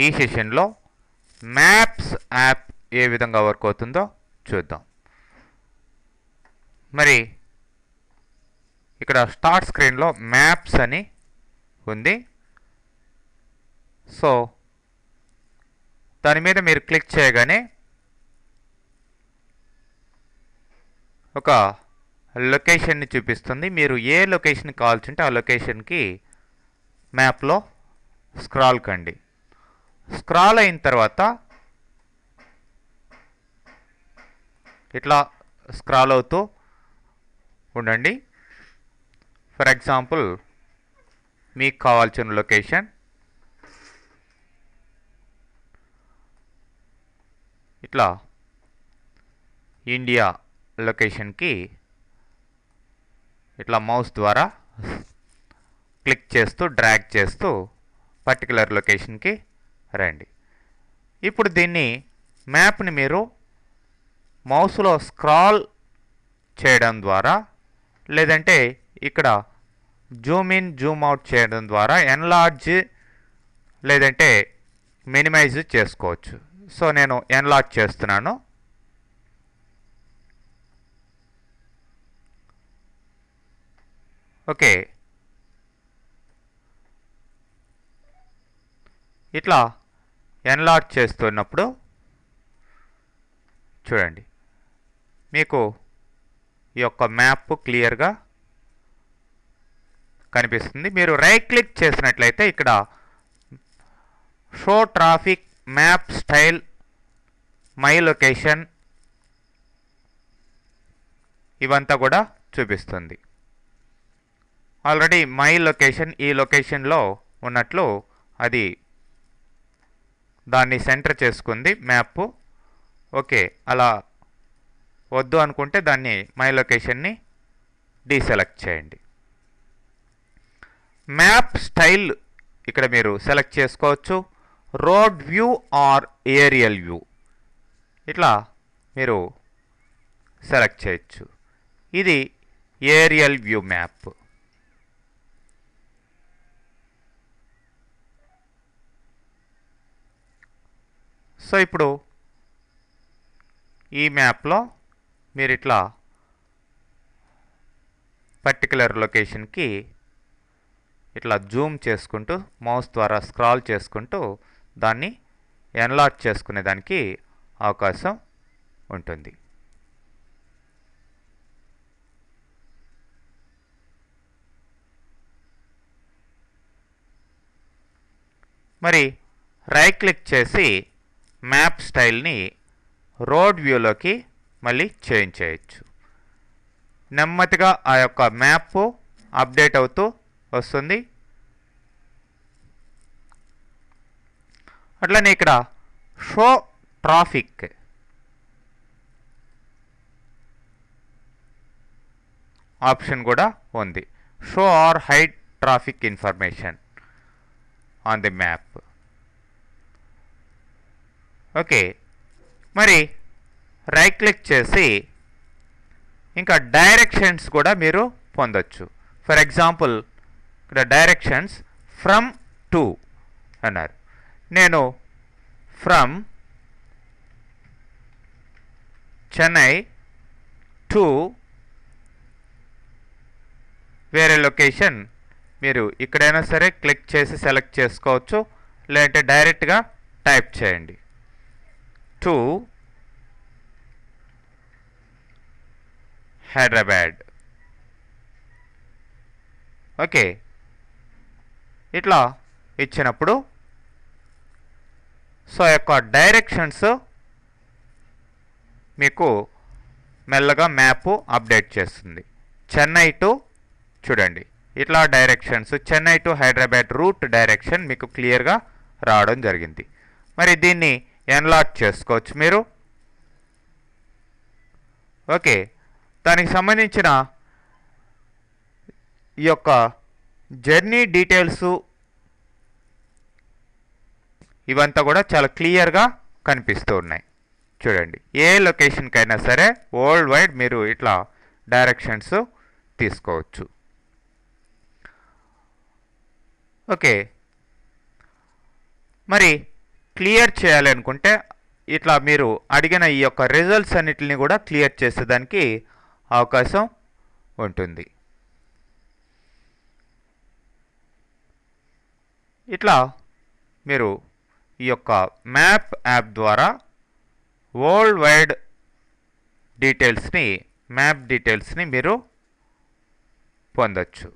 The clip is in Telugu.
ఈ సెషన్లో మ్యాప్స్ యాప్ ఏ విధంగా వర్క్ అవుతుందో చూద్దాం. మరి ఇక్కడ స్టార్ట్ స్క్రీన్లో మ్యాప్స్ అని ఉంది. సో దాని మీద మీరు క్లిక్ చేయగానే ఒక లొకేషన్ని చూపిస్తుంది. మీరు ఏ లొకేషన్ కావాల్సింటే ఆ లొకేషన్కి మ్యాప్లో స్క్రాల్ కండి. స్క్రాల్ అయిన తర్వాత ఇట్లా స్క్రాల్ అవుతూ ఉండండి. ఫర్ ఎగ్జాంపుల్ మీకు కావాల్సిన లొకేషన్ ఇట్లా ఇండియా లొకేషన్కి ఇట్లా మౌస్ ద్వారా క్లిక్ చేస్తూ డ్రాగ్ చేస్తూ పర్టికులర్ లొకేషన్కి రండి. ఇప్పుడు దీన్ని మ్యాప్ని మీరు మౌస్లో స్క్రాల్ చేయడం ద్వారా లేదంటే ఇక్కడ జూమ్ ఇన్ జూమ్ అవుట్ చేయడం ద్వారా ఎన్లార్జ్ లేదంటే మినిమైజ్ చేసుకోవచ్చు. సో నేను ఎన్లార్జ్ చేస్తున్నాను. ఓకే, ఇట్లా ఎన్లార్జ్ చేస్తున్నప్పుడు చూడండి మీకు ఈ యొక్క మ్యాప్ క్లియర్గా కనిపిస్తుంది. మీరు రైట్ క్లిక్ చేసినట్లయితే ఇక్కడ show traffic map style my location ఇవంతా కూడా చూపిస్తుంది. ఆల్రెడీ మై లొకేషన్ ఈ లొకేషన్లో ఉన్నట్లు అది దాన్ని సెంటర్ చేసుకుంది మ్యాప్. ఓకే, అలా వద్దు అనుకుంటే దాన్ని మై లొకేషన్ని డీసెలెక్ట్ చేయండి. మ్యాప్ స్టైల్ ఇక్కడ మీరు సెలెక్ట్ చేసుకోవచ్చు. Road view or aerial view ఇట్లా మీరు సెలెక్ట్ చేయొచ్చు. ఇది ఏరియల్ వ్యూ మ్యాప్. సో ఇప్పుడు ఈ మ్యాప్లో మీరు ఇట్లా పర్టికులర్ లొకేషన్కి ఇట్లా జూమ్ చేసుకుంటూ మౌస్ ద్వారా స్క్రాల్ చేసుకుంటూ దాన్ని ఎన్లార్జ్ చేసుకునే దానికి అవకాశం ఉంటుంది. మరి రైట్ క్లిక్ చేసి మ్యాప్ స్టైల్ని రోడ్ వ్యూలోకి మళ్ళీ చేంజ్ చేయొచ్చు. నెమ్మదిగా ఆ యొక్క మ్యాప్ అప్డేట్ అవుతూ వస్తుంది. అట్లనే ఇక్కడ షో ట్రాఫిక్ ఆప్షన్ కూడా ఉంది. Show or hide traffic information on the map. Okay, మరి రైట్ క్లిక్ చేసి ఇంకా డైరెక్షన్స్ కూడా మీరు పొందొచ్చు. ఫర్ ఎగ్జాంపుల్ ఇక్కడ డైరెక్షన్స్ ఫ్రమ్ టు అన్నారు. నేను ఫ్రమ్ చెన్నై టు వేరే లొకేషన్ మీరు ఇక్కడైనా సరే క్లిక్ చేసి సెలెక్ట్ చేసుకోవచ్చు. లేదంటే డైరెక్ట్గా టైప్ చేయండి టు హైదరాబాద్. ఓకే, ఇట్లా ఇచ్చినప్పుడు సో యొక్క డైరెక్షన్స్ మీకు మెల్లగా మ్యాప్ అప్డేట్ చేస్తుంది. చెన్నై టు చూడండి ఇట్లా directions Chennai to Hyderabad route direction మీకు క్లియర్గా రావడం జరిగింది. మరి దీన్ని ఎన్లార్జ్ చేసుకోవచ్చు మీరు. ఓకే, దానికి సంబంధించిన ఈ యొక్క జర్నీ డీటెయిల్స్ ఇవంతా కూడా చాలా క్లియర్గా కనిపిస్తూ ఉన్నాయి. చూడండి ఏ లొకేషన్కి అయినా సరే వరల్డ్ వైడ్ మీరు ఇట్లా డైరెక్షన్స్ తీసుకోవచ్చు. ఓకే, మరి క్లియర్ చేయాలి అనుకుంటే ఇట్లా మీరు అడిగిన ఈ యొక్క రిజల్ట్స్ అన్నిటిని కూడా క్లియర్ చేసేదానికి అవకాశం ఉంటుంది. ఇట్లా మీరు ఈ యొక్క మ్యాప్ యాప్ ద్వారా వరల్డ్ వైడ్ మ్యాప్ డీటెయిల్స్ని మీరు పొందొచ్చు.